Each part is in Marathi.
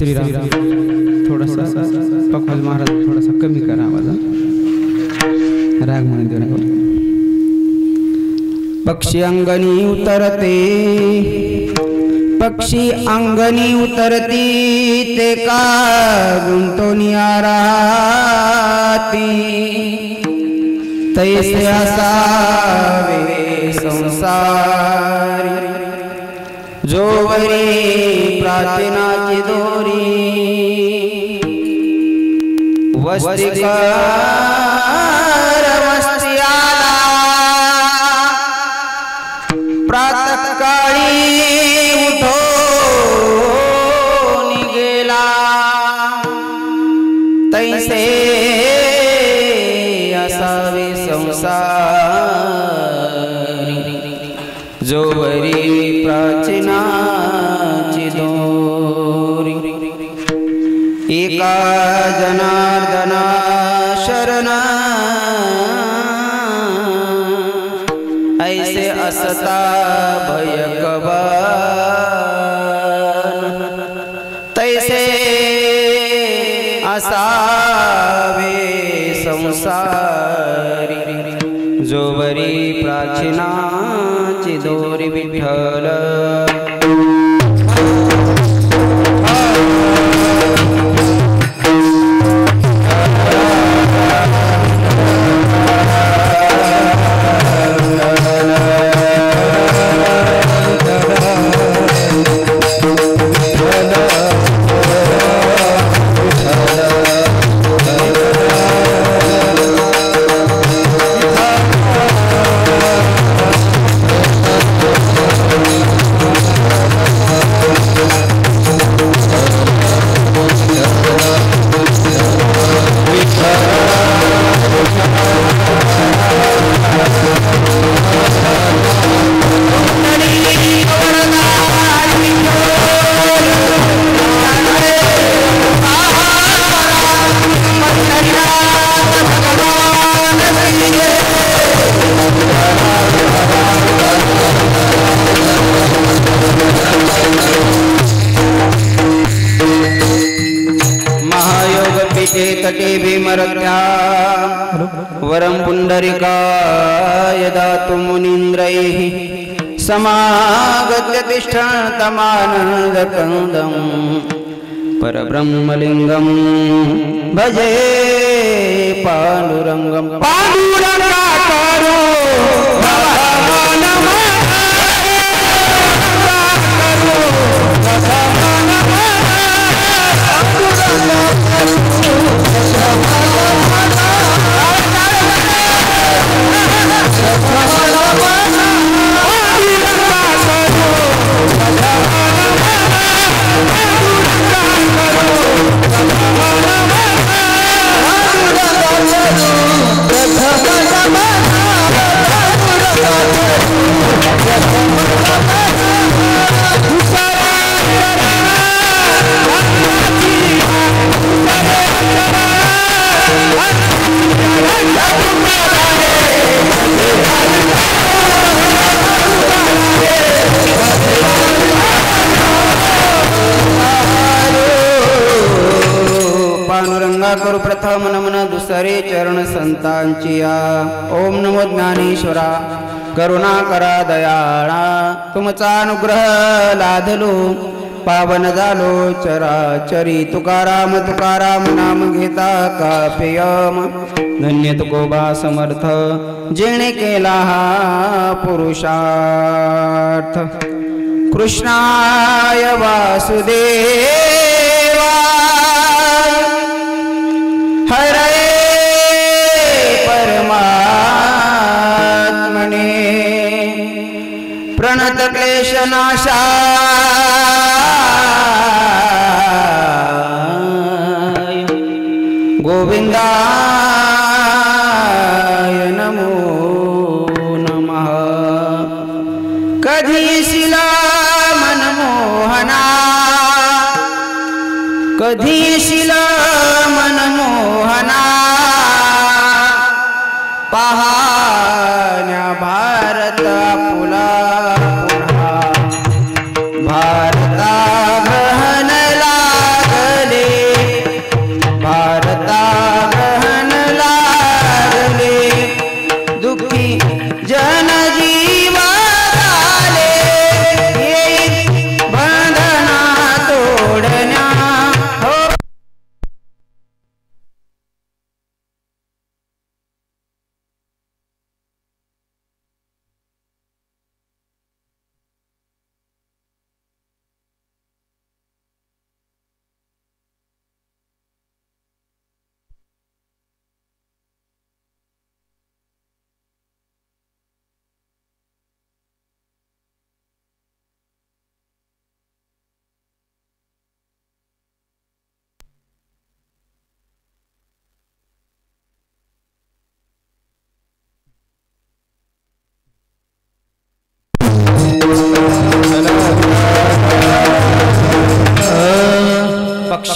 श्रीराम थोडासा पखवाज महाराज थोडासा कमी करा आवाज राग म्हणून देऊ नका पक्षी अंगणी उतरते पक्षी अंगणी उतरती ते का गुंतोनिया राहती तैसे असावे संसारी जोवरी प्राचीनाची दोरी वस्तिकार वस्ती आला प्रातःकाळी उठून गेला तैसे असावे संसारी जोवरी प्राचीनाची दोरी एका जनार्दना शरण ऐसे असता भयकवान तैसे असावे संसारी जोवरी प्राचीनाची दोरी विठ्ठल तटे भीमरत्या वरं पुंडरिकाय दातु मुनीन्द्रैः समागत्य तिष्ठन्तमानन्दकन्दं परब्रह्मलिङ्गं भजे पाण्डुरङ्गं पाण्डुरङ्गाकारो करू प्रथम नमन दुसरे चरण संतांची ओम नमो ज्ञानेश्वरा करुणा करा दयाळा तुमचा अनुग्रह लाधलो पावन झालो चराचरी तुकाराम तुकाराम नाम घेता काप्यम धन्य तुकोबा समर्थ जेणे केला हा पुरुषार्थ कृष्णाय वासुदेवा हरे परमात्मने प्रणत क्लेशनाशाय गोविंदाय नमो नमः कधी शिला मनमोहना कधी शिला मनमोहना पाहण्या भारत आपुला पुन्हा भारता ग्रहण लाग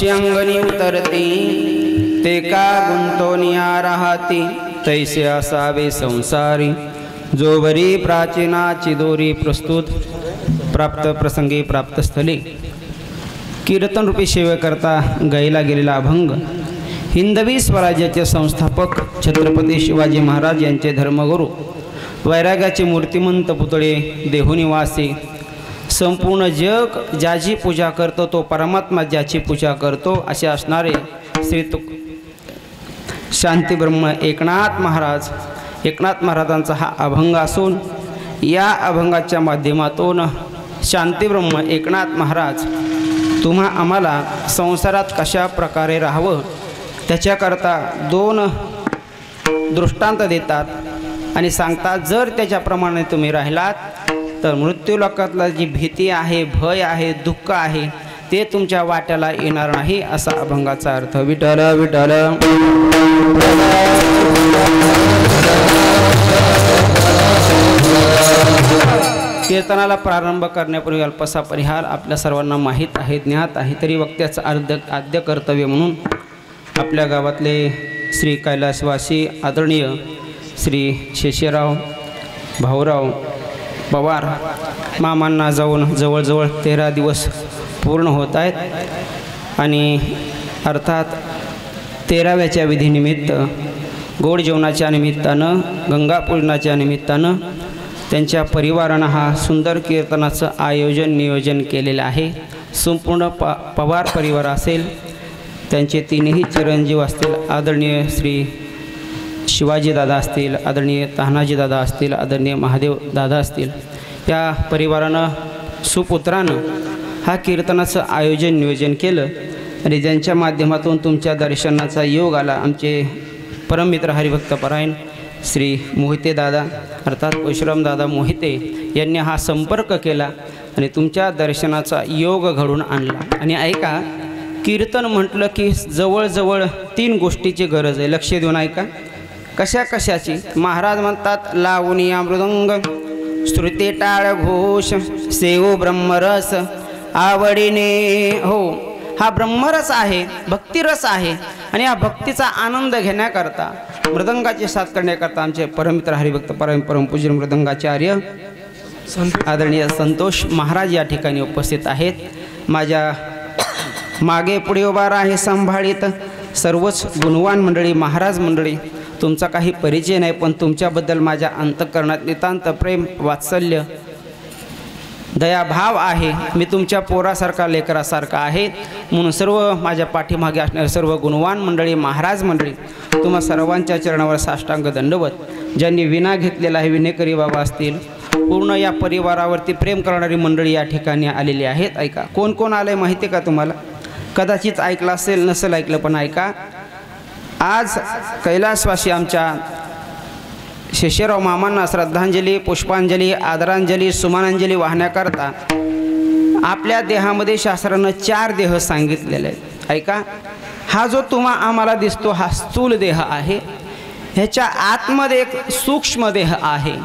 पक्ष्यांगणी उतरती ते का गुंतोनिया राहती तैसे असावे संसारी जोवरी प्राचीनाची दोरी प्रस्तुत प्राप्त प्रसंगी प्राप्त स्थली कीर्तन रूपी सेवेकरता गायला गेलेला अभंग हिंदवी स्वराज्याचे संस्थापक छत्रपती शिवाजी महाराज यांचे धर्मगुरू वैराग्याचे मूर्तिमंत पुतळे देहुनिवासी संपूर्ण जग ज्याची पूजा करतो तो परमात्मा ज्याची पूजा करतो असे असणारे श्री शांतीब्रह्म एकनाथ महाराजांचा हा अभंग असून या अभंगाच्या माध्यमातून शांतीब्रह्म एकनाथ महाराज आम्हाला संसारात कशा प्रकारे राहावं त्याच्याकरता 2 दृष्टांत देतात आणि सांगतात जर त्याच्याप्रमाणे तुम्ही राहिलात तर मृत्यूलोकातला जी भीती आहे भय आहे दुःख आहे ते तुमच्या वाट्याला येणार नाही असा अभंगाचा अर्थ। विठ्ठल विठ्ठल कीर्तनाला प्रारंभ करण्यापूर्वी अल्पसा परिहार आपल्या सर्वांना माहीत आहे ज्ञात आहे तरी वक्त्याचं आद्य कर्तव्य म्हणून आपल्या गावातले श्री कैलासवासी आदरणीय श्री शेषराव भाऊराव पवार मामांना जाऊन जवळजवळ 13 दिवस पूर्ण होत आहेत आणि अर्थात 13व्याच्या विधीनिमित्त गोड जेवणाच्या निमित्तानं गंगापूजनाच्या निमित्तानं त्यांच्या परिवारानं हा सुंदर कीर्तनाचं आयोजन नियोजन केलेलं आहे। संपूर्ण पवार परिवार असेल त्यांचे 3ही चिरंजीव असतील आदरणीय श्री शिवाजी दादा असतील आदरणीय तानाजी दादा असतील आदरणीय महादेव दादा असतील त्या परिवारानं सुपुत्रानं हा कीर्तनाचं आयोजन नियोजन केलं आणि ज्यांच्या माध्यमातून तुमच्या दर्शनाचा योग आला आमचे परममित्र हरिभक्तपरायण श्री मोहिते दादा अर्थात परशुराम दादा मोहिते यांनी हा संपर्क केला आणि तुमच्या दर्शनाचा योग घडून आणला। आणि ऐका कीर्तन म्हटलं की जवळजवळ 3 गोष्टीची गरज आहे लक्ष देऊन ऐका कशा कशाची महाराज म्हणतात लावून या मृदंग श्रुती टाळ घोष सेवो ब्रह्मरस आवडीने हो हा ब्रह्मरस आहे भक्तिरस आहे आणि या भक्तीचा आनंद घेण्याकरता मृदंगाची साथ करण्याकरता आमचे परममित्र हरिभक्त परमपूज्य मृदंगाचार्य आदरणीय संतोष महाराज या ठिकाणी उपस्थित आहेत। माझ्या मागे पुढे उभा आहे सांभाळीत सर्वच गुणवान मंडळी महाराज मंडळी तुमचा काही परिचय नाही पण तुमच्याबद्दल माझ्या अंतःकरणात नितांत प्रेम वात्सल्य दयाभाव आहे। मी तुमच्या पोरासारखा लेकरासारखा आहे म्हणून सर्व माझ्या पाठीमागे असणारे सर्व गुणवान मंडळी महाराज मंडळी तुम्हा सर्वांच्या चरणावर साष्टांग दंडवत ज्यांनी विना घेतलेला आहे विनेकरी बाबा असतील पूर्ण या परिवारावरती प्रेम करणारी मंडळी या ठिकाणी आलेली आहेत। ऐका कोण कोण आले माहिती आहे का तुम्हाला कदाचित ऐकलं असेल नसेल ऐकलं पण ऐका आज कैलासवासी आमच्या शेषराव मामांना श्रद्धांजली पुष्पांजली आदरांजली सुमनांजली वाहण्याकरता आपल्या देहामध्ये शास्त्रानं 4 देह सांगितलेले आहेत। ऐका हा जो आम्हाला दिसतो हा स्थूल देह आहे ह्याच्या आतमध्ये एक सूक्ष्म देह आहे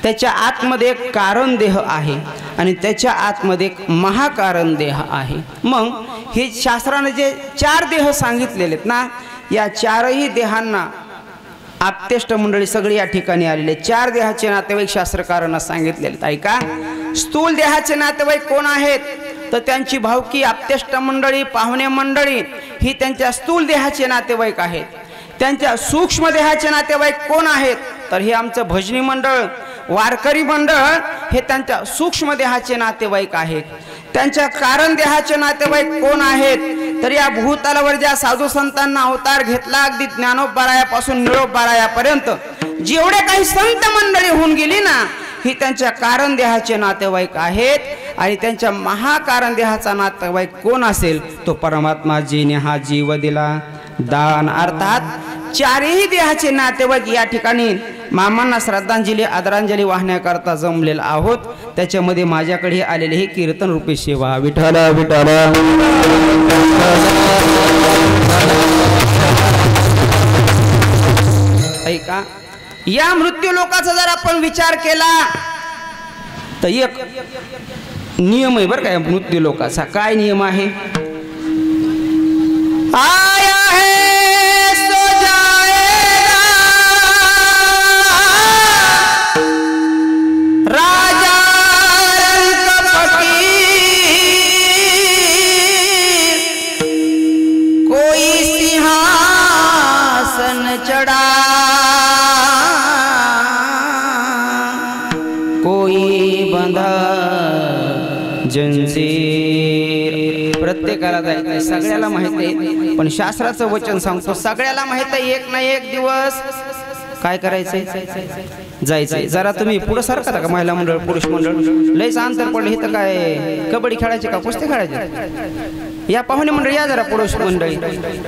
त्याच्या आतमध्ये एक कारण देह आहे आणि त्याच्या आतमध्ये एक महाकारण देह आहे। मग हे शास्त्राने जे 4 देह सांगितलेले आहेत ना या 4ही देहांना आप्तेष्ट मंडळी सगळी या ठिकाणी आलेले 4 देहाचे नातेवाईक शास्त्रकारांना सांगितलेले आहेत। ऐका स्थूल देहाचे नातेवाईक कोण आहेत तर त्यांची भावकी आप्तेष्ट मंडळी पाहुणे मंडळी ही त्यांच्या स्थूल देहाचे नातेवाईक आहेत। त्यांच्या सूक्ष्म देहाचे नातेवाईक कोण आहेत तर हे आमचं भजनी मंडळ वारकरी मंडळ हे त्यांच्या सूक्ष्म देहाचे नातेवाईक आहेत। त्यांच्या कारण देहाचे नातेवाईक कोण आहेत तर या भूतलावर ज्या साधू संतांना अवतार घेतला अगदी ज्ञानोबरायापासून निळोबरायापर्यंत जेवढे काही संत मंडळी होऊन गेली ना ही त्यांच्या कारण देहाचे नातेवाईक आहेत आणि त्यांच्या महाकारण देहाचा नातेवाईक कोण असेल तो परमात्मा जीने हा जीव दिला दान अर्थात 4ही देहाचे नातेवाईक या ठिकाणी मामांना श्रद्धांजली आदरांजली वाहण्याकरता जमलेला आहोत। त्याच्यामध्ये माझ्याकडे आलेले हे कीर्तन रूपी सेवा विठ्ठल विठ्ठल ऐका या मृत्यू लोकाचा जर आपण विचार केला तर एक नियम आहे बरं का मृत्यू लोकाचा काय नियम आहे आया है सो जाएगा, राजा रंग फकीर कोई सिंहासन चढ़ा, कोई बंधा जंजीर। प्रत्येकाला जायचं, सगळ्याला माहित आहे, पण शास्त्राचं वचन सांगतो सगळ्याला माहित आहे एक ना एक दिवस काय करायचंय, जायचंय। जरा तुम्ही पुढे सारखा का महिला मंडळ पुरुष मंडळ लयच अंतर पडले, इथं काय कबड्डी खेळायचे का कुस्ती खेळायचे? या पाहुणे मंडळी या जरा पुरुष मंडळी,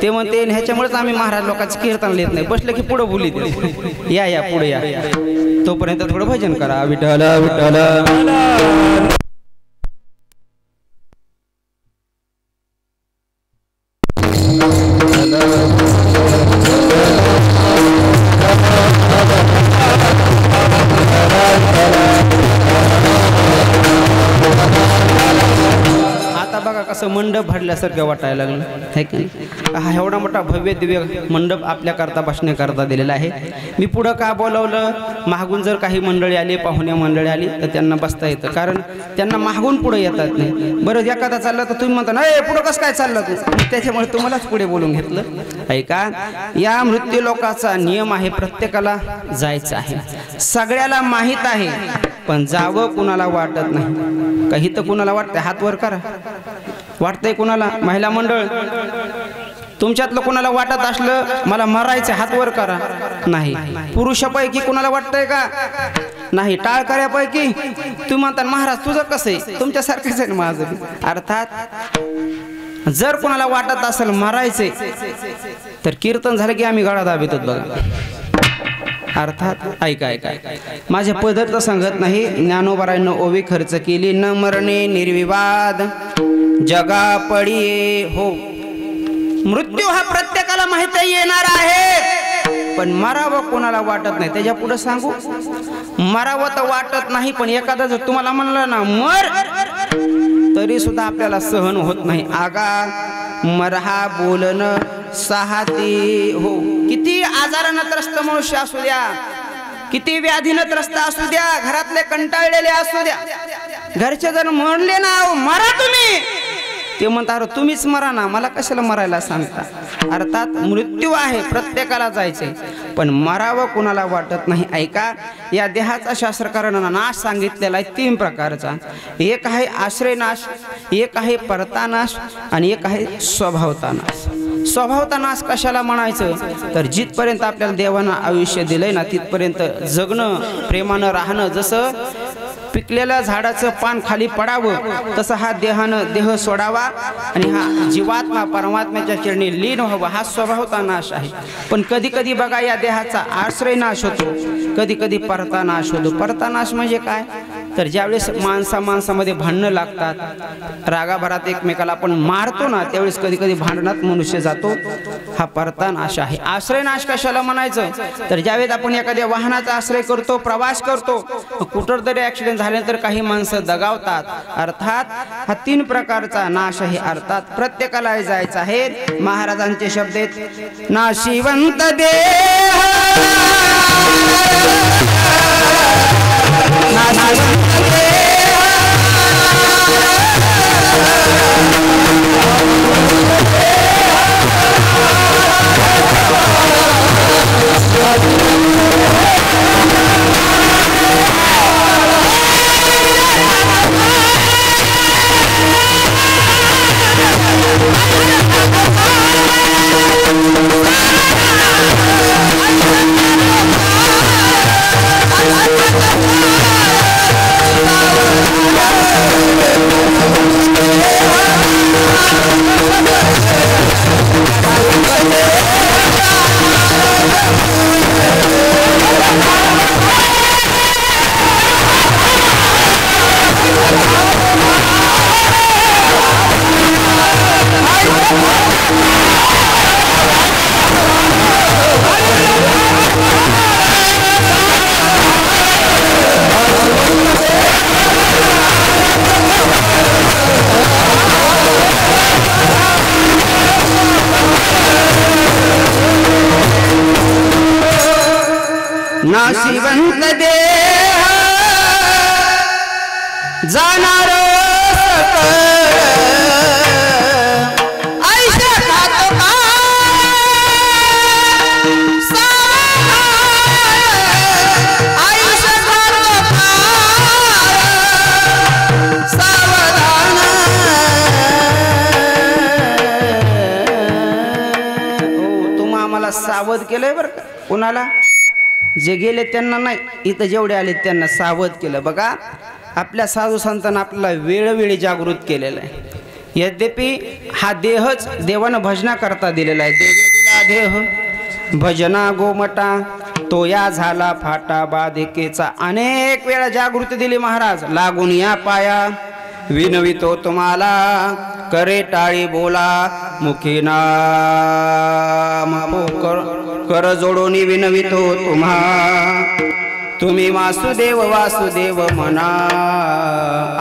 ते म्हणते ह्याच्यामुळेच आम्ही महाराज लोकांचं कीर्तन लिहित नाही, बसले की पुढे बोलीत या या पुढे या, तोपर्यंत थोडं भजन करा। विठ्ठल विठ्ठल असं मंडप भरल्यासारखं वाटायला लागलं है की नाही? हा एवढा मोठा भव्य दिव्य मंडप आपल्या करता बसण्याकरता दिलेला आहे। मी पुढं का बोलावलं, मागून जर काही मंडळी आली, पाहुण्या मंडळी आली तर त्यांना बसता येतं, कारण त्यांना मागून पुढे येतात नाही। बरं एखादा चाललं तर तुम्ही म्हणता नाही पुढं कसं काय चाललं तू, त्याच्यामुळे तुम्हालाच पुढे बोलून घेतलं आहे का? या मृत्यू लोकाचा नियम आहे, प्रत्येकाला जायचं आहे, सगळ्याला माहीत आहे, पण जावं कुणाला वाटत नाही। काही तर कुणाला वाटतंय, हात वर करा, वाटतंय कुणाला? महिला मंडळ तुमच्यातलं कुणाला वाटत असलं मला मरायचं, हात वर करा। नाही। पुरुषापैकी कुणाला वाटतंय का? नाही। टाळकऱ्यापैकी तुम्ही म्हणता महाराज तुझं कसं आहे, तुमच्यासारखंच आहे ना माझं। अर्थात जर कुणाला वाटत असेल मरायचे तर कीर्तन झालं की आम्ही गळा दाबितो बघा। अर्थात ऐका ऐका, माझ्या पदर तर सांगत नाही, ज्ञानोबारायनं ओवी खर्च केली, न मरणे निर्विवाद जगा पडिये हो। मृत्यू हा प्रत्येकाला माहित येणार आहे, पण मरावं कोणाला वाटत नाही। त्याच्या पुढे सांगू, मरावं तर वाटत नाही, पण एखादा जर तुम्हाला म्हणलं ना मर, तरी सुद्धा आपल्याला सहन होत नाही। आगा मरहा बोलणं साहती हो। किती आजारानं त्रस्त मनुष्य असू द्या, किती व्याधीनं त्रस्त असू द्या, घरातले कंटाळलेले असू द्या, घरचे जर म्हणले ना मरा तुम्ही, ते म्हणतात अरे तुम्हीच मरा ना, मला कशाला मरायला सांगता। अर्थात मृत्यू आहे, प्रत्येकाला जायचे, पण मरावं कुणाला वाटत नाही। ऐका, या देहाचा शास्त्रकारांना नाश सांगितलेला आहे 3 प्रकारचा। एक आहे आश्रयनाश, एक आहे परतानाश आणि एक आहे स्वभावता नाश। स्वभावता नाश कशाला म्हणायचं, तर जिथपर्यंत आपल्याला देवानं आयुष्य दिलंय ना तिथपर्यंत जगणं, प्रेमानं राहणं, जसं पिकलेल्या झाडाचं पान खाली पडावं तसं हा देह सोडावा आणि हा जीवात्मा परमात्म्याच्या चरणी लीन व्हावा, हा स्वभावता नाश आहे। पण कधी कधी बघा या देहाचा आश्रय नाश होतो, कधी कधी परता नाश होतो। परता नाश म्हणजे काय, तर ज्यावेळेस माणसामध्ये भांडणं लागतात, रागाभरात एकमेकाला आपण मारतो ना, त्यावेळेस कधी कधी भांडणात मनुष्य जातो, हा परता नाश आहे। आश्रय नाश कशाला म्हणायचं, तर ज्यावेळेस आपण एखाद्या वाहनाचा आश्रय करतो, प्रवास करतो, कुठं तरी ऍक्सिडेंट झाल्यानंतर काही माणसं दगावतात। अर्थात हा 3 प्रकारचा नाश आहे। अर्थात प्रत्येकाला जायचं आहे। महाराजांचे शब्द आहेत, नाशिवंत देह नाशिवंत देह नाशिवंत देह जाणार सावध केलंय बरं का. कोणाला? जे गेले त्यांना नाही, इथं जेवढे आले त्यांना सावध केलं. बघा आपल्या साधू संतांना आपल्याला वेळोवेळी जागृत केलेलं आहे. यद्यपि हा देहच देवानं भजना करता दिलेला आहे. देवे दिला देह भजना गोमटा तो या झाला फाटा बाधिकेचा. अनेक वेळा जागृती दिली महाराज. लागून या पाया विनवितो तुम्हाला करे टाळी बोला मुखी नाम कर जोडून विनवितो तुम्हा तुम्ही वासुदेव वासुदेव म्हणा.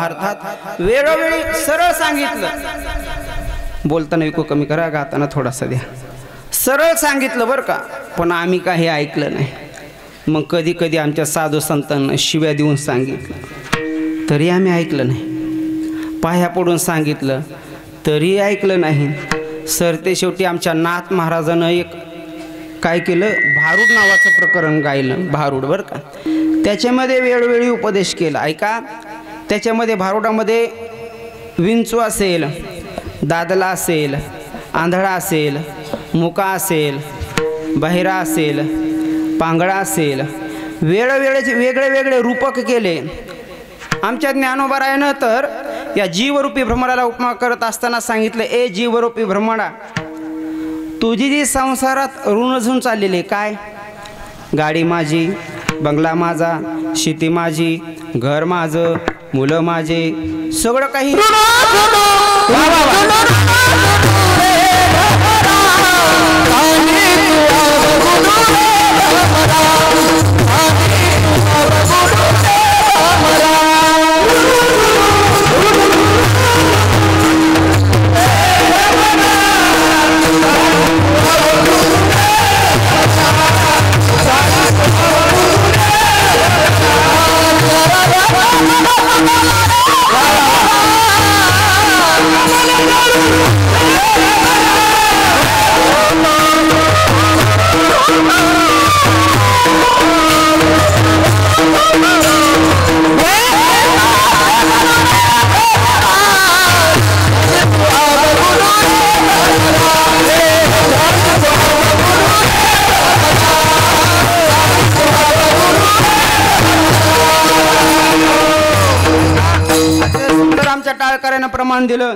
अर्थात वेळोवेळी सरळ सांगितलं. बोलताना विको कमी करा, गाताना थोडासा द्या. सरळ सांगितलं बरं का. पण आम्ही काही ऐकलं नाही. मग कधी कधी आमच्या साधू संतांना शिव्या देऊन सांगितलं तरी आम्ही ऐकलं नाही. पाया पडून सांगितलं तरी ऐकलं नाही. सरते शेवटी आमच्या नाथ महाराजानं एक काय केलं, भारूड नावाचं प्रकरण गायलं. भारूड बरं का. त्याच्यामध्ये वेळोवेळी उपदेश केला. ऐका, त्याच्यामध्ये भारुडामध्ये विंचू असेल, दादला असेल, आंधळा असेल, मुका असेल, बहिरा असेल, पांगळा असेल, वेळोवेळेचे वेगळे वेगळे रूपक केले. आमच्या ज्ञानोबरायानं तर या जीवरूपी भ्रमराला उपमा करत असताना सांगितलं, ए जीवरूपी भ्रमरा, तुझी जी संसारात ऋणझून चाललेली काय, गाडी माझी, बंगला माझा, शेती माझी, घर माझं, मुलं माझे, सगळं काही टाळकऱ्यानं प्रमाण दिलं.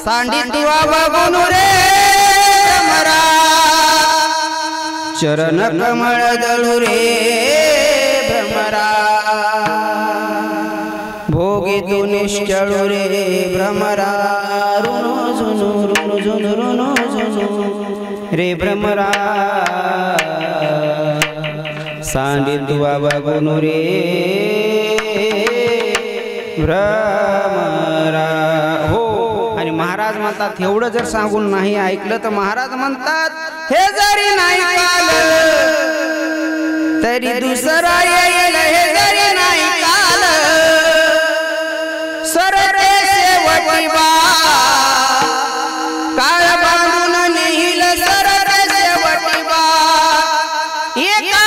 सांडित्वा बघून रे भ्रमरा, चरण कमळ दळू रे भ्रमरा, भोगी तू निश्चळू रे भ्रमरा, ऋणू झुनू ऋणू झुनू ऋणू झुनू रे भ्रमरा, सांडित्वा बघून रे भ्रमरा. हो. आणि महाराज म्हणतात एवढं जर सांगून नाही ऐकलं तर महाराज म्हणतात हे जरी नाही आलं तरी दुसरा येईल, हे जरी नाही आलं सरते शेवटी बा काळ बांधून नेईल सरते शेवटी बा. एका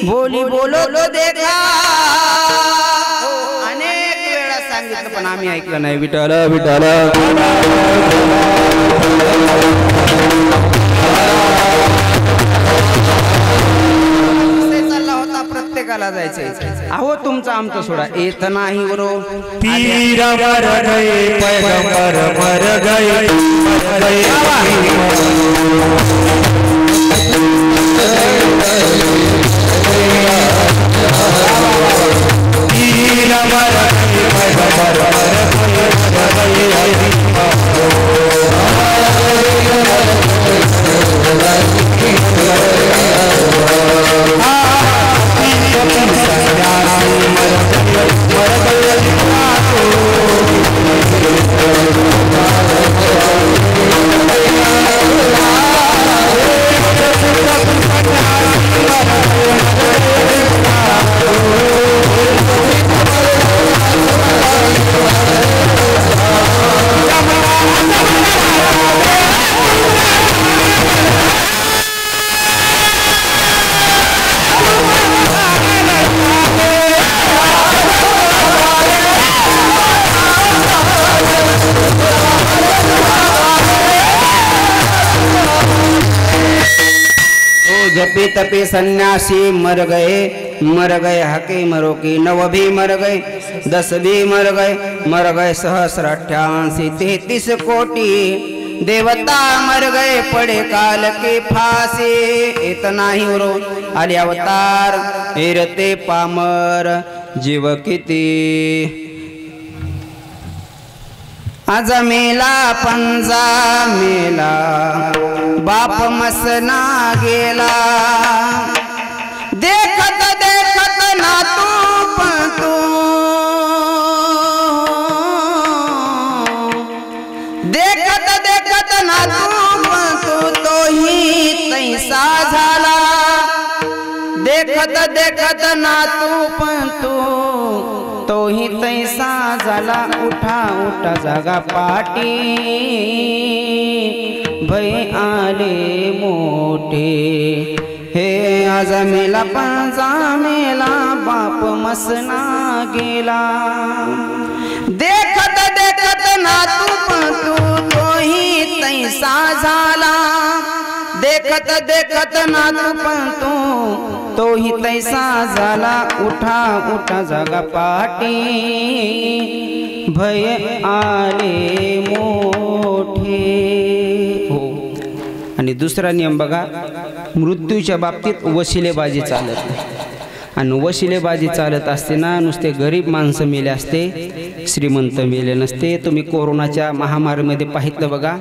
बोली बोलो देखा. अनेक वेळा सांगितलं पण आम्ही ऐकलं नाही. विठ्ठल विठ्ठल चालला होता, प्रत्येकाला जायचंय. अहो तुमचं आमचं सोडा, येत नाही बरो पीर मर गए पैगंबर मर गए पीर मर गए पैगंबर मर गए जपी तपी सन्यासी मर गए हकीम रोकी 9 भी मर गए 10 भी मर गए सहस्र 33 कोटि देवता मर गए पड़े काल की फांसी। इतना ही रो आले अवतार हेरते पामर जीव किती। आज मेला पंजा मेला बाप मसना गेला देखत देखत ना तू देखत देखत ना तू तोही तैसा झाला देखत देखत ना तू तोही तैसा झाला। उठा उठा जागा पाटी भय आले मोठे हे आज मेला पंजा मेला बाप मसना गेला देखत देखत ना तू तोही तैसा झाला देखत देखत ना तू तोही तैसा झाला। उठा उठा जागा पाटी भय आले मोठे हो। आणि दुसरा नियम बघा, मृत्यूच्या बाबतीत वशिलेबाजी चालत नाही आणि वशिलेबाजी चालत असताना नुसते गरीब माणसं मेले असते श्रीमंत मेले नसते। तुम्ही कोरोनाच्या महामारीमध्ये पाहितलं बघा,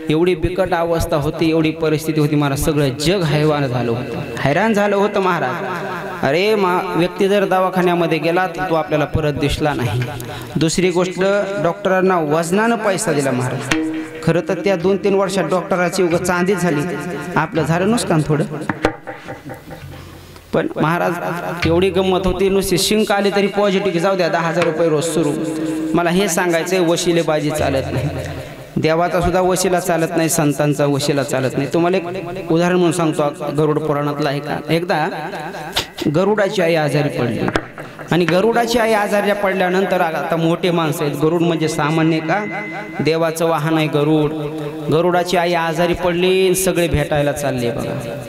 एवढी बिकट अवस्था होती एवढी परिस्थिती होती महाराज सगळं जग हैराण झालं होतं महाराज। अरे व्यक्ती जर दवाखान्यामध्ये गेला तर तो आपल्याला परत दिसला नाही। दुसरी गोष्ट डॉक्टरांना वजनानं पैसा दिला महाराज। खरं तर त्या 2-3 वर्षात डॉक्टराची उगा चांदीच झाली आपलं झालं नुकसान थोडं पण महाराज एवढी गंमत होती नुसती शिंक आली तरी पॉझिटिव्ह जाऊ द्या 10,000 रुपये रोज सुरू। मला हे सांगायचंय वशिलेबाजी चालत नाही देवाचा सुद्धा वशिला चालत नाही संतांचा वशिला चालत नाही। तुम्हाला एक उदाहरण म्हणून सांगतो गरुड पुराणातलं आहे का। एकदा गरुडाची आई आजारी पडली आणि गरुडाची आई आजारी पडल्यानंतर आता मोठे माणसं आहेत गरुड म्हणजे सामान्य का देवाचं वाहन आहे गरुड। गरुडाची आई आजारी पडली सगळे भेटायला चालले बघा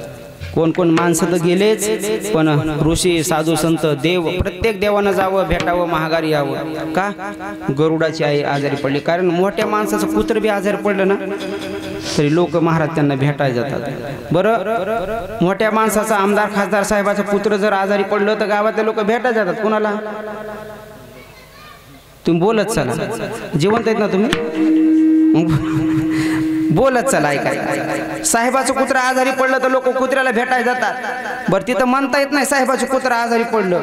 कोण कोण माणसं तर गेलेच पण ऋषी साधू संत देव प्रत्येक देवानं जावं भेटावं महागारी यावं का गरुडाची आई आजारी पडली। कारण मोठ्या माणसाचं कुत्र बी आजारी पडलं ना तरी लोक महाराज त्यांना भेटायला जातात। बरं मोठ्या माणसाचा आमदार खासदार साहेबाचा पुत्र जर आजारी पडलं तर गावातले लोक भेटायला जातात कुणाला। तुम्ही बोलत चला जिवंत आहेत ना तुम्ही बोलत चला ऐकाय। साहेबाचं कुत्र आजारी पडलं तर लोक कुत्र्याला भेटायला जातात। बरं तिथं म्हणता येत नाही साहेबाचं कुत्र आजारी पडलं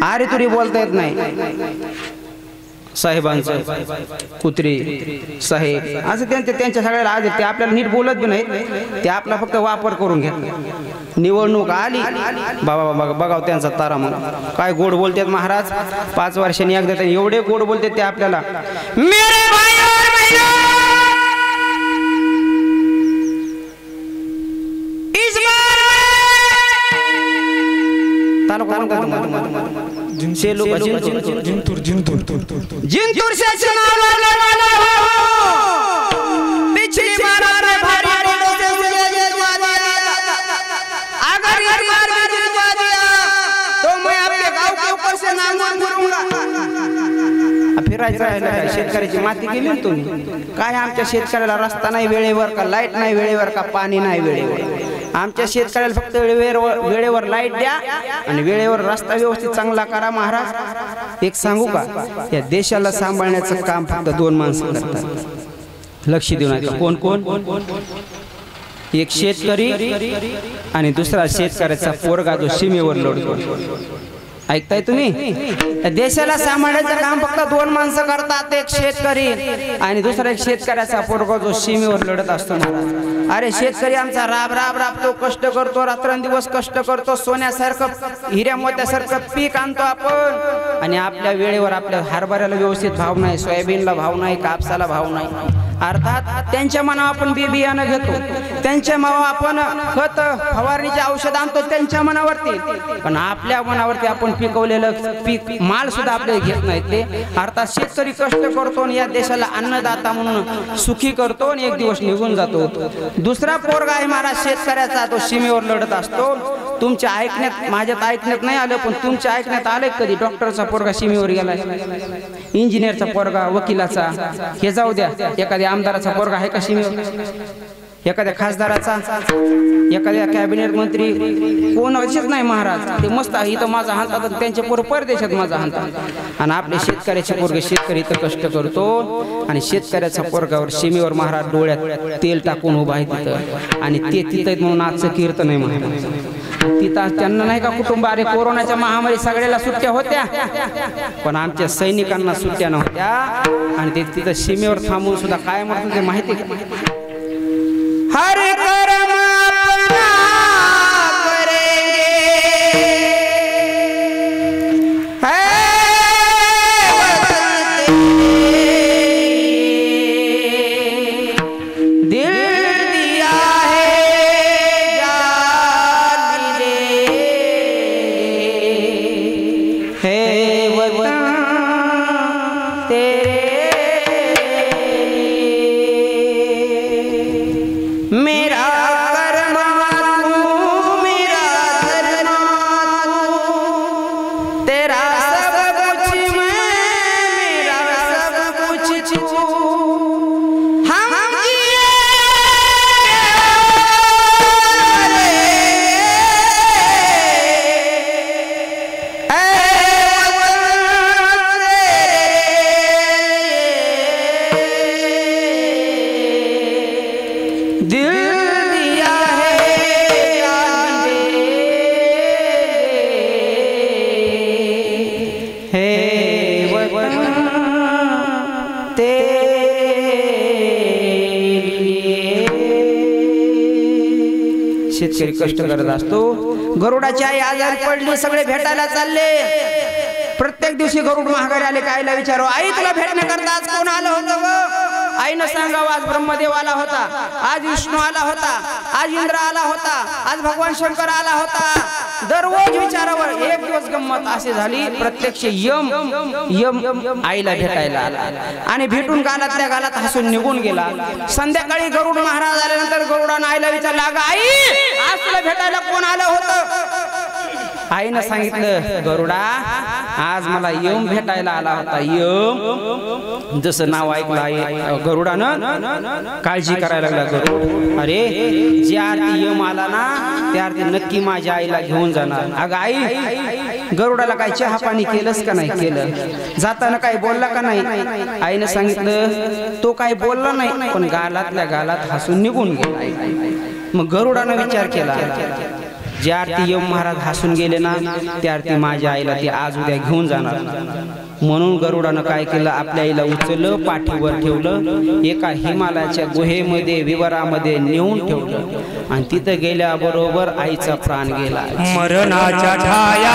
अरे तुरी बोलता येत नाही साहेबांचं कुत्री साहेब असं त्यांच्या सगळ्याला आज ते आपल्याला नीट बोलत बी नाहीत ते आपला फक्त वापर करून घेतात। निवडणूक आली बाबा बाबा बघाव त्यांचा तारा म्हणून काय गोड बोलतात महाराज 5 वर्षांनी एकदा एवढे गोड बोलतात ते आपल्याला मेरे भाई और बहनों जिंतूर से चुनाव लड़ने वाला पिछली बार आपने भारी वोटों से मुझे जितवा दिया अगर इस बार भी जितवा दिया तो मैं आपके गांव के ऊपर से नांगोर फोडूंगा। फिरायचं राहिलं काय शेतकऱ्याची माती गेली तुम्ही काय आमच्या शेतकऱ्याला रस्ता नाही वेळेवर का लाईट नाही वेळेवर का पाणी नाही वेळेवर। आमच्या शेतकऱ्याला फक्त वेळेवर लाईट द्या आणि वेळेवर रस्ता व्यवस्थित चांगला करा महाराज। एक सांगू का या देशाला सांभाळण्याचं काम फक्त 2 माणसं करतात लक्ष देऊ नका कोण कोण एक शेतकरी आणि दुसरा शेतकऱ्याचा पोरगा जो सीमेवर लढतो। ऐकताय तुम्ही देशाला सांभाळण्याचं काम फक्त 2 माणसं करतात एक शेतकरी आणि दुसरा एक शेतकऱ्याचा पोरगा जो सीमेवर लढत असतो महाराज। अरे शेतकरी आमचा राबतो कष्ट करतो रात्रंदिवस कष्ट करतो सोन्यासारखं हिऱ्या मोत्यासारखं पीक आणतो आपण आणि आपल्या वेळेवर आपल्या हरभऱ्याला व्यवस्थित भाव नाही सोयाबीनला भाव नाही कापसाला भाव नाही अर्थात त्यांच्या मनावर आपण बी बियाणं घेतो, त्यांच्या मनावर आपण खत फवारणीचे औषध आणतो त्यांच्या मनावरती, पण आपल्या मनावरती आपण पिकवलेलं पीक माल सुद्धा आपले घेत नाहीत ते. अर्थात शेतकरी कष्ट करतो आणि या देशाला अन्नदाता म्हणून सुखी करतो आणि एक दिवस निघून जातो. दुसरा पोरगा आहे महाराज शेतकऱ्याचा, तो सीमेवर लढत असतो. तुमच्या ऐकण्यात, माझ्यात ऐकण्यात नाही आलं, पण तुमच्या ऐकण्यात आलंय कधी डॉक्टरचा पोरगा सीमेवर गेलाय, इंजिनियरचा पोरगा, वकिलाचा, हे जाऊ द्या, एखाद्या आमदाराचा पोरगा आहे का सीमेवर, एखाद्या खासदाराचा, एखाद्या कॅबिनेट मंत्री, कोणाचीच नाही महाराज. ते मस्त आहे, इथं माझा हातात, त्यांचे पोरं परदेशात माझा हातात. आणि आपले शेतकऱ्याचे पोरगे, शेतकरी इथं कष्ट करतो आणि शेतकऱ्याचा पोरगावर सीमेवर महाराज डोळ्यात तेल टाकून उभा आहे तिथं, आणि ते तिथं म्हणून आजचं कीर्तन आहे महाराज. तिथं त्यांना नाही का कुटुंब, अरे कोरोनाच्या महामारी सगळ्याला सुट्ट्या होत्या, पण आमच्या सैनिकांना सुट्ट्या नव्हत्या, आणि ते तिथं सीमेवर थांबून सुद्धा काय म्हणतात ते माहिती का, हर कर्म अपना करेंगे, दिल दिया है जान दे, है वतन तेरे मेरा कर्म तू, मेरा धर्म तू, तेरा सब कुछ मैं, मेरा सब कुछ तू, हम जिए दिल दिया है जान दे, है वतन तेरे लिए. शेतकरी कष्ट करत असतो. गरुडाची आई आजारी पडली, सगळे भेटायला चालले. प्रत्येक दिवशी गरुड महागारी आले, आईला विचारो, आई तुला भेटण्याकरता आज कोण आलं होतं ग? आईनं सांगावं, आज ब्रह्मदेव आला होता, आज विष्णू आला होता, आज इंद्र आला होता, आज भगवान शंकर आला होता. दररोज विचारावर. एक दिवस गंमत अशी झाली, प्रत्यक्ष यम आईला भेटायला आला आणि भेटून गालातल्या गालात हसून निघून गेला. संध्याकाळी गरुड महाराज आल्यानंतर गरुडानं आईला विचारलं, अगं आई, आज तुला भेटायला कोण आलं होतं? आईनं सांगितलं, गरुडा, आज मला यम भेटायला आला होता. यम, जसं नाव ऐकलं आहे गरुडानं, काळजी करायला लागला गरुड. अरे, ज्या आरती यम आला ना, त्या आरती नक्की माझ्या आईला घेऊन जाणार. अगं आई, गरुडाला काय चहा पाणी केलंस का नाही केलं? जाताना काय बोलला का नाही? आईनं सांगितलं, तो काय बोलला नाही, पण गालातल्या गालात हसून निघून गेला. मग गरुडानं विचार केला, ज्या आरती यम महाराज हसून गेले ना, त्या आरती माझ्या आईला ते आज उद्या घेऊन जाणार. म्हणून गरुडानं काय केलं, आपल्या आईला उचललं, पाठीवर ठेवलं, एका हिमालयाच्या गुहेमध्ये, विवरामध्ये नेऊन ठेवलं, आणि तिथं गेल्याबरोबर आईचा प्राण गेला. मरणाच्या छाया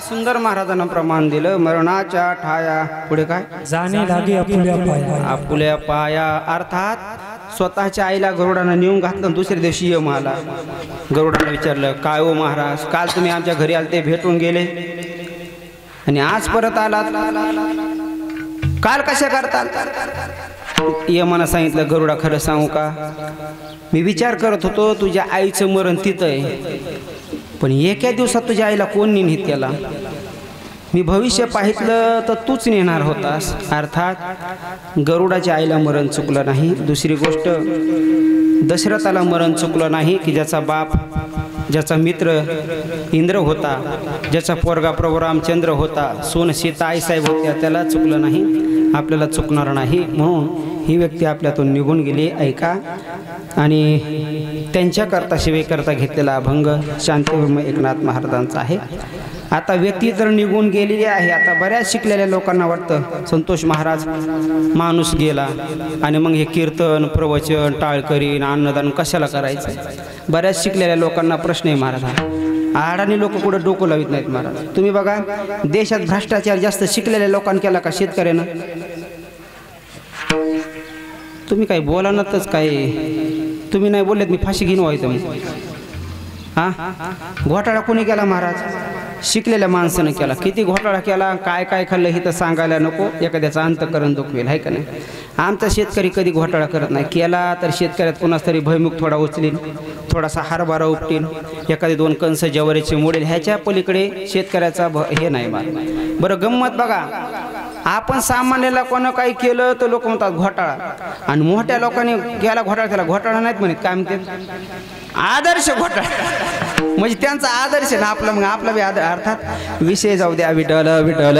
सुंदर महाराजांना प्रमाण दिलं. मरणाच्या ठाया, पुढे काय, जाणे लागे आपुल्या पाया, आपुल्या पाया. अर्थात स्वतःच्या आईला गरुडानं नेऊन घातलं. दुसऱ्या दिवशी यम आला. गरुडानं विचारलं, काय हो महाराज, काल तुम्ही आमच्या घरी आले, ते भेटून गेले आणि आज परत आलात, काल कशा करताल? यमानं सांगितलं गरुडा खरं सांगू का, मी विचार करत होतो तुझ्या आईचं मरण तिथं आहे, पण एका दिवसात तुझ्या आईला कोण नेत त्याला. मी भविष्य पाहितलं तर तूच नेणार होतास. अर्थात गरुडाच्या आईला मरण चुकलं नाही. दुसरी गोष्ट, दशरथाला मरण चुकलं नाही की ज्याचा बाप, ज्याचा मित्र इंद्र होता, ज्याचा पोरगा प्रभू रामचंद्र होता, सोन सीता आईसाहेब होत्या, त्याला चुकलं नाही, आपल्याला चुकणार नाही. म्हणून ही व्यक्ती आपल्यातून निघून गेली. ऐका, आणि त्यांच्याकरता सेवेकरता घेतलेला अभंग शांतिब्रह्म एकनाथ महाराजांचा आहे. आता व्यक्ती तर निघून गेलेली आहे. आता बऱ्याच शिकलेल्या लोकांना वाटतं संतोष महाराज माणूस गेला आणि मग हे कीर्तन प्रवचन टाळकरीन अन्नदान कशाला करायचं. बऱ्याच शिकलेल्या लोकांना प्रश्न आहे महाराज, अडाणी लोक कुठं डोकं लावित नाहीत महाराज. तुम्ही बघा, देशात भ्रष्टाचार जास्त शिकलेल्या लोकांना केला का शेतकऱ्यानं? तुम्ही काही बोला नातच काय, तुम्ही नाही बोललेत मी फाशी घेऊन व्हायचं मग. हां, घोटाळा कोणी केला महाराज? शिकलेल्या माणसानं केला. किती घोटाळा केला, काय काय खाल्लं हे तर सांगायला नको, एखाद्याचा अंतकरण दुखवेल, आहे का नाही. आमचा शेतकरी कधी घोटाळा करत नाही. केला तर शेतकऱ्यात कोणाच तरी भयमुख थोडा उचलीन, थोडासा हरभरा उपटीन, एखादी 2 कंस ज्वारीचे मोडेल, ह्याच्या पलीकडे शेतकऱ्याचा हे नाही मार. बरं गंमत बघा, आपण सामान्याला कोणा काही केलं तर लोक म्हणतात घोटाळा, आणि मोठ्या लोकांनी केला घोटाळा, त्याला घोटाळा नाहीत म्हणत, काय म्हणते आदर्श घोटाळा. म्हणजे त्यांचा आदर्श ना आपला, मग आपला बी आदर. अर्थात विषय जाऊ द्या. विठ्ठल विठ्ठल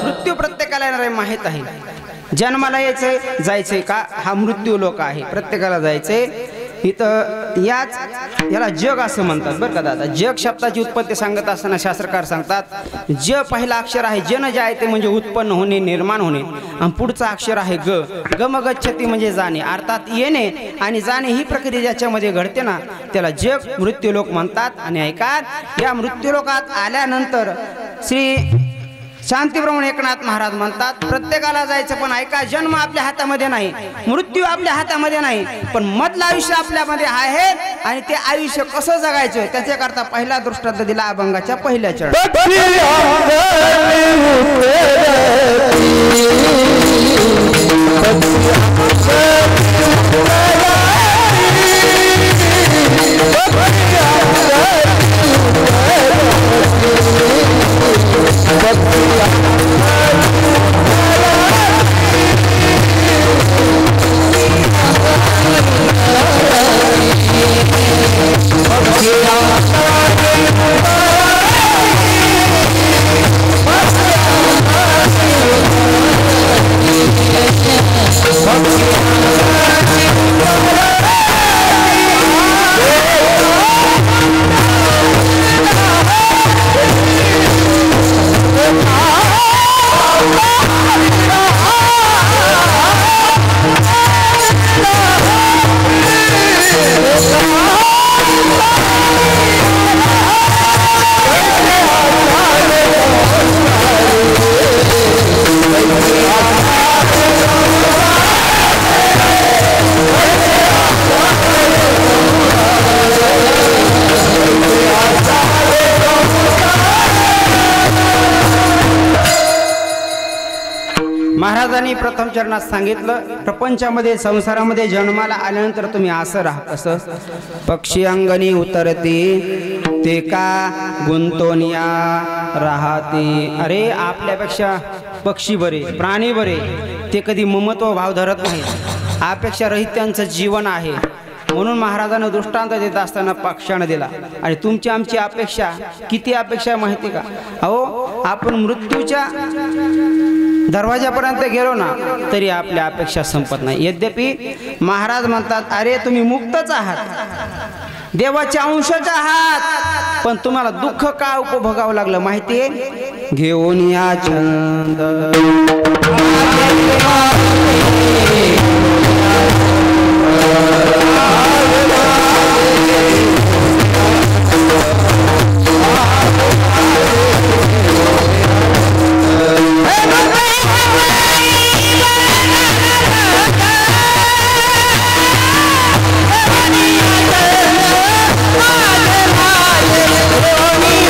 मृत्यू प्रत्येकाला येणार आहे, माहीत आहे. जन्माला यायचंय जायचंय का, हा मृत्यू लोक आहे, प्रत्येकाला जायचंय. इथं याला जग असं म्हणतात बरं का दादा. जग शब्दाची उत्पत्ती सांगत असताना शास्त्रकार सांगतात, ज पहिला अक्षर आहे, जन जे आहे ते म्हणजे उत्पन्न होणे, निर्माण होणे, आणि पुढचा अक्षर आहे ग, गम गच्छती म्हणजे जाणे. अर्थात येणे आणि जाणे ही प्रक्रिया ज्याच्यामध्ये घडते ना, त्याला जग मृत्यूलोक म्हणतात. आणि ऐका, या मृत्यूलोकात आल्यानंतर श्री शांतिब्रह्म एकनाथ महाराज म्हणतात प्रत्येकाला जायचं, पण ऐका, जन्म आपल्या हातामध्ये नाही, मृत्यू आपल्या हातामध्ये नाही, पण मधलं आयुष्य आपल्यामध्ये आहे. आणि ते आयुष्य कसं जगायचं त्याच्याकरता पहिला दृष्टांत दिला अभंगाच्या पहिल्या चरणात. महाराजांनी प्रथम चरणात सांगितलं, प्रपंचामध्ये संसारामध्ये जन्माला आल्यानंतर तुम्ही असं राहा. कसं? पक्षी अंगणी उतरती ते का गुंतोनिया राहते. अरे आपल्यापेक्षा पक्षी बरे, प्राणी बरे, ते कधी ममत्व भाव धरत नाही, अपेक्षा रहित त्यांचं जीवन आहे. म्हणून महाराजांना दृष्टांत देत असताना पक्षानं दिला. आणि तुमची आमची अपेक्षा किती अपेक्षा माहिती का? अहो, आपण मृत्यूच्या दरवाजापर्यंत गेलो ना तरी आपल्या अपेक्षा संपत नाही. यद्यपि महाराज म्हणतात, अरे तुम्ही मुक्तच आहात, देवाच्या अंशाचे आहात, पण तुम्हाला दुःख का उपभोगावं लागलं माहितीये? घेऊन या छंद Thank you.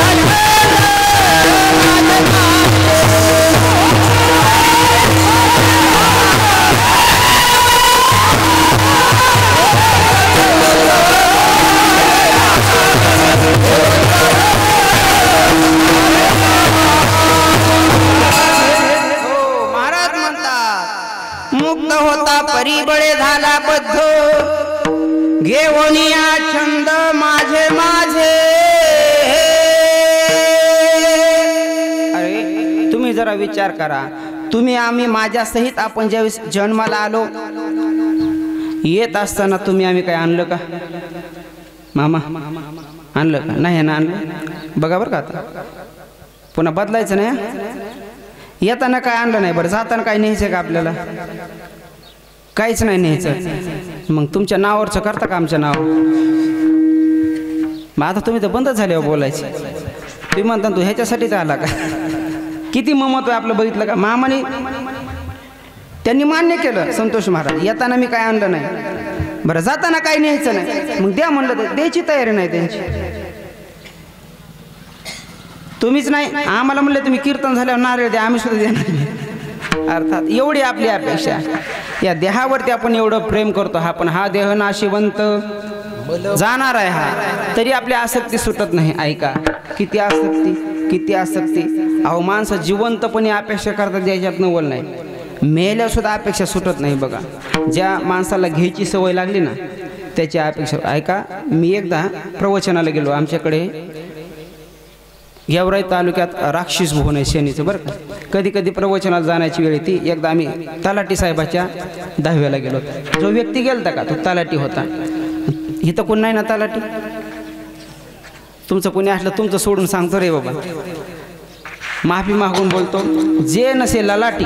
मुक्त होता परिबळे झाला बद्ध घेऊनिया छंद माझे माझे. अरे तुम्ही जरा विचार करा, तुम्ही आम्ही माझ्या सहित आपण ज्यावेळेस जन्माला आलो येत असताना तुम्ही आम्ही काय आणलं का मामा? आणलं का? नाही ना आणलं. बघा बरं का आता पुन्हा बदलायचं नाही. येताना काय आणलं नाही, बरं जाताना काय न्यायचं का आपल्याला? काहीच नाही न्यायचं. मग तुमच्या नावावरचं करता का आमच्या नाव? मग आता तुम्ही तर बंदच झाले बोलायचे. तुम्ही म्हणता तू ह्याच्यासाठीच आला का? किती ममत्व आहे आपलं बघितलं का? मामाने त्यांनी मान्य केलं संतोष महाराज, येताना मी काय आणलं नाही, बरं जाताना काही न्यायचं नाही. मग द्या म्हणलं तर द्यायची तयारी नाही त्यांची. तुम्हीच नाही आम्हाला म्हणलं तुम्ही कीर्तन झाल्यावर नारळ द्या, आम्ही सुद्धा देणार नाही. अर्थात एवढी आपली अपेक्षा. या देहावरती आपण एवढं प्रेम करतो, हा पण हा देह नाशिवंत जाणार आहे हा, तरी आपली आसक्ती सुटत नाही. ऐका किती आसक्ती, किती आसक्ती. अहो माणसं जिवंतपणे अपेक्षा करतात ज्याच्यात नवल नाही, मेल्या सुद्धा अपेक्षा सुटत नाही. बघा ज्या माणसाला घ्यायची सवय लागली ना त्याची अपेक्षा. ऐका मी एकदा प्रवचनाला गेलो, आमच्याकडे गेवराई तालुक्यात राक्षस भुवन आहे शनीचं बरं का. कधी कधी प्रवचनाला जाण्याची वेळ ती. एकदा आम्ही तलाठी साहेबाच्या 10व्याला गेलो. जो व्यक्ती गेलता का तो तलाठी होता. इथं कोण नाही ना तलाठी? तुमचं कोणी असलं तुमचं सोडून सांगतो रे बाबा, माफी मागून बोलतो. जे नसे ललाटी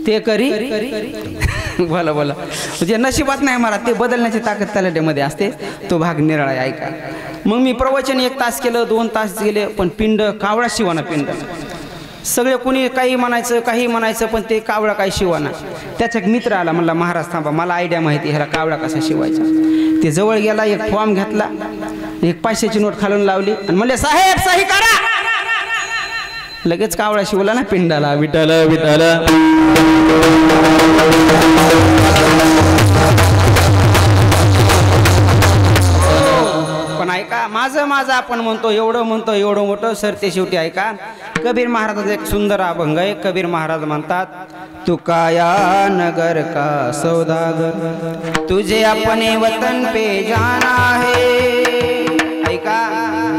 ते करी बोला बोला, म्हणजे नशिबात नाही मला ते बदलण्याची ताकद तलाट्यामध्ये असते. तो भाग निराळा आहे. ऐका मग मी प्रवचन 1 तास केलं, 2 तास गेले, पण पिंड कावळा शिवाना. पिंड सगळे कोणी काही म्हणायचं काही म्हणायचं, पण ते कावळा काही शिवाना. त्याचा एक मित्र आला, म्हणला महाराज थांबा मला आयडिया माहिती, ह्याला कावळा कसा शिवायचा. ते जवळ गेला, एक फॉर्म घेतला, एक 500ची नोट खालून लावली आणि म्हणले साहेब सही करा. लगेच कावळा शिवला ना पिंडाला. विठ्ठल विठ्ठल. पण ऐका माझं माझं आपण म्हणतो, एवढं म्हणतो एवढं मोठं सरते शेवटी. ऐका कबीर महाराजाचा एक सुंदर अभंग आहे. कबीर महाराज म्हणतात, तू काया नगर का सौदागर तुझे अपने वतन पे जाना है. ऐका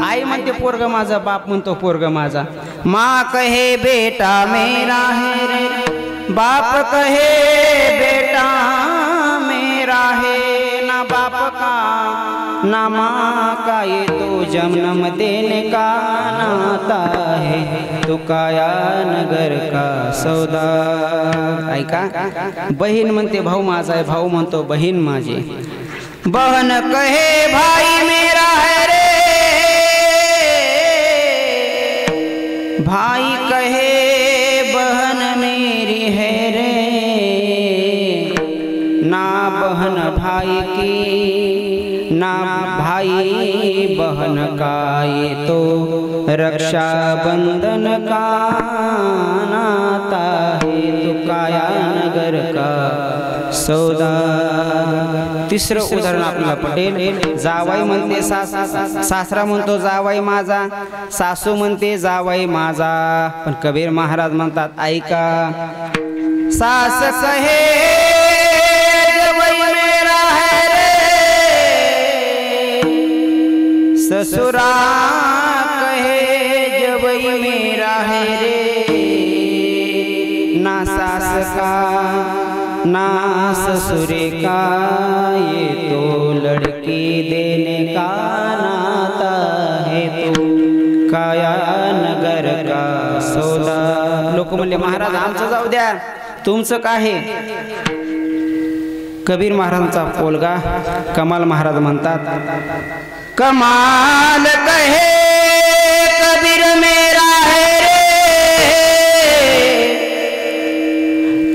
आई म्हणते पोरग माझा, बाप म्हणतो पोरग माझा. माँ कहे बेटा मेरा है रे, बाप कहे बेटा मेरा है. ना बाप का ना माँ का ये तो जन्म देने का नाता है. तो काया नगर का सौदा. ऐका बहीण म्हणते भाऊ माझा आहे, भाऊ म्हणतो बहीण माझी. बहन कहे भाई मेरा है रे, भाई कहे बहन मेरी है रे. ना बहन भाई की ना भाई बहन का, ये तो रक्षा बंधन का नाता है. तो काया नगर का सौदा. तिसरं उदाहरण आपल्याला पटेल. जावाई म्हणते सासरा म्हणतो जावाई माझा, सासू म्हणते जावाई माझा. पण कबीर महाराज म्हणतात ऐका, सास कहे जवाई मेरा है रे, ससुरा कहे जवाई मेरा है रे. ना सास का ना ससुरे का, ये तो लड़की देने का नाता है. तो काया नगर का सौदा. लोक म्हणले महाराज आमचं जाऊ द्या, तुमचं काय? कबीर महाराजांचा पोलगा कमाल महाराज म्हणतात, कमाल कहे कबीर मेरा है रे,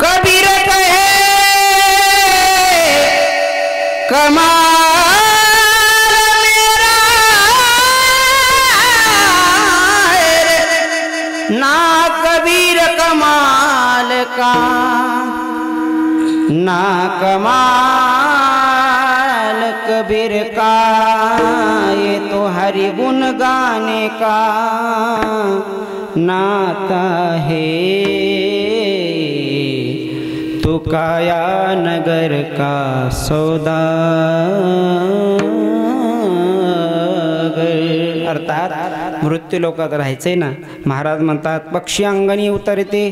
कबीर कमाल मेरा है रे. ना कबीर कमाल का ना कमाल कबीर का, ये तो हरि गुण गाने का नाता है. काया नगर का सौदागर। अर्थात मृत्यू लोकात राहायचंय ना, महाराज म्हणतात पक्षी अंगणी उतरते